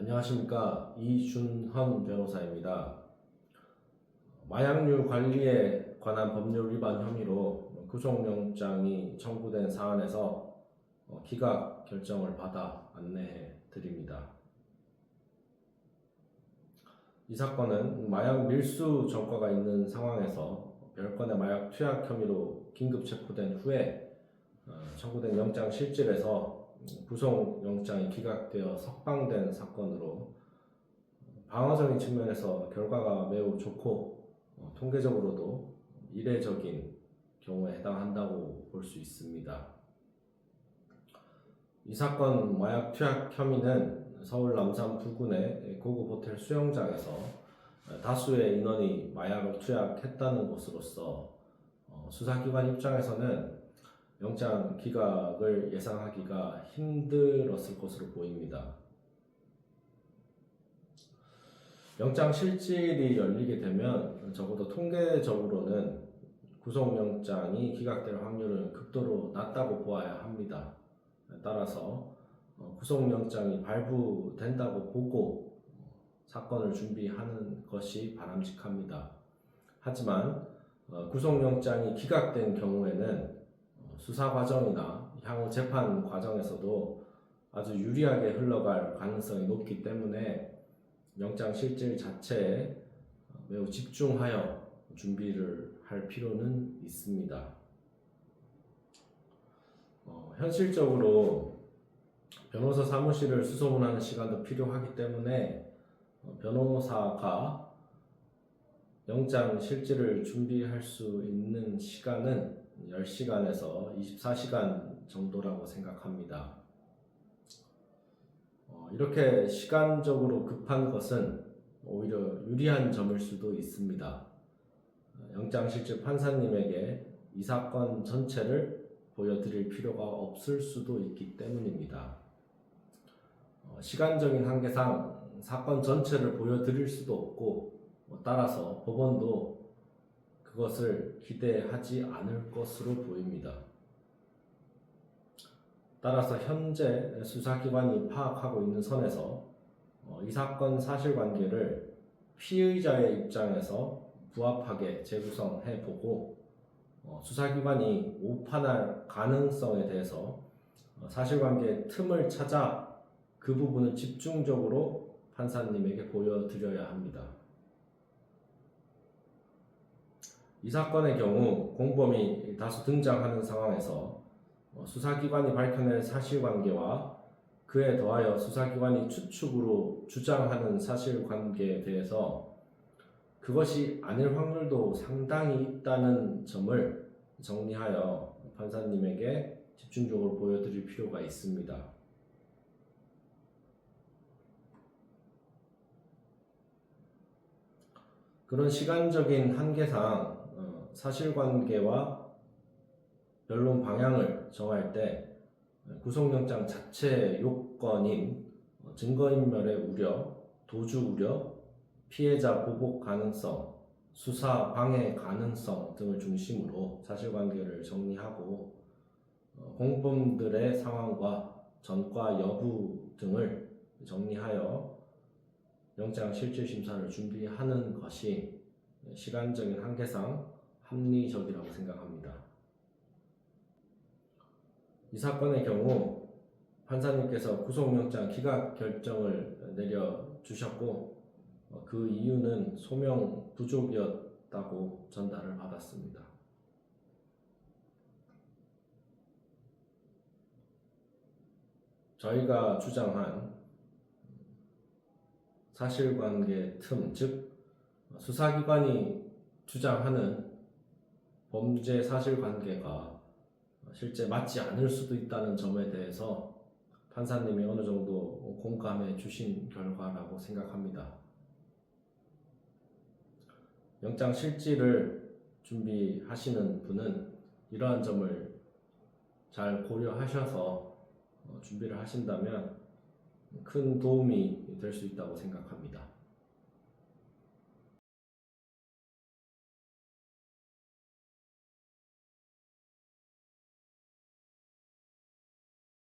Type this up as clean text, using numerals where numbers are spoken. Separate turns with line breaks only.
안녕하십니까. 이준헌 변호사입니다. 마약류 관리에 관한 법률 위반 혐의로 구속영장이 청구된 사안에서 기각 결정을 받아 안내해 드립니다. 이 사건은 마약 밀수 전과가 있는 상황에서 별건의 마약 투약 혐의로 긴급 체포된 후에 청구된 영장 실질에서 구속영장이 기각되어 석방된 사건으로 방어적인 측면에서 결과가 매우 좋고 통계적으로도 이례적인 경우에 해당한다고 볼 수 있습니다. 이 사건 마약 투약 혐의는 서울 남산 부근의 고급 호텔 수영장에서 다수의 인원이 마약을 투약했다는 것으로서 수사기관 입장에서는 영장 기각을 예상하기가 힘들었을 것으로 보입니다. 영장 실질이 열리게 되면 적어도 통계적으로는 구속영장이 기각될 확률은 극도로 낮다고 보아야 합니다. 따라서 구속영장이 발부된다고 보고 사건을 준비하는 것이 바람직합니다. 하지만 구속영장이 기각된 경우에는 수사 과정이나 향후 재판 과정에서도 아주 유리하게 흘러갈 가능성이 높기 때문에 영장 실질 자체에 매우 집중하여 준비를 할 필요는 있습니다. 현실적으로 변호사 사무실을 수소문하는 시간도 필요하기 때문에 변호사가 영장 실질을 준비할 수 있는 시간은 10시간에서 24시간 정도라고 생각합니다. 이렇게 시간적으로 급한 것은 오히려 유리한 점일 수도 있습니다. 영장실질 판사님에게 이 사건 전체를 보여드릴 필요가 없을 수도 있기 때문입니다. 시간적인 한계상 사건 전체를 보여드릴 수도 없고 따라서 법원도 그것을 기대하지 않을 것으로 보입니다. 따라서 현재 수사기관이 파악하고 있는 선에서 이 사건 사실관계를 피의자의 입장에서 부합하게 재구성해보고 수사기관이 오판할 가능성에 대해서 사실관계의 틈을 찾아 그 부분을 집중적으로 판사님에게 보여드려야 합니다. 이 사건의 경우 공범이 다수 등장하는 상황에서 수사기관이 밝혀낼 사실관계와 그에 더하여 수사기관이 추측으로 주장하는 사실관계에 대해서 그것이 아닐 확률도 상당히 있다는 점을 정리하여 판사님에게 집중적으로 보여드릴 필요가 있습니다. 그런 시간적인 한계상 사실관계와 변론 방향을 정할 때 구속영장 자체 요건인 증거인멸의 우려, 도주 우려, 피해자 보복 가능성, 수사 방해 가능성 등을 중심으로 사실관계를 정리하고 공범들의 상황과 전과 여부 등을 정리하여 영장 실질 심사를 준비하는 것이 시간적인 한계상 합리적이라고 생각합니다. 이 사건의 경우 판사님께서 구속영장 기각 결정을 내려주셨고 그 이유는 소명 부족이었다고 전달을 받았습니다. 저희가 주장한 사실관계 틈, 즉 수사기관이 주장하는 범죄 사실관계가 실제 맞지 않을 수도 있다는 점에 대해서 판사님이 어느 정도 공감해 주신 결과라고 생각합니다. 영장 실질을 준비하시는 분은 이러한 점을 잘 고려하셔서 준비를 하신다면 큰 도움이 될 수 있다고 생각합니다.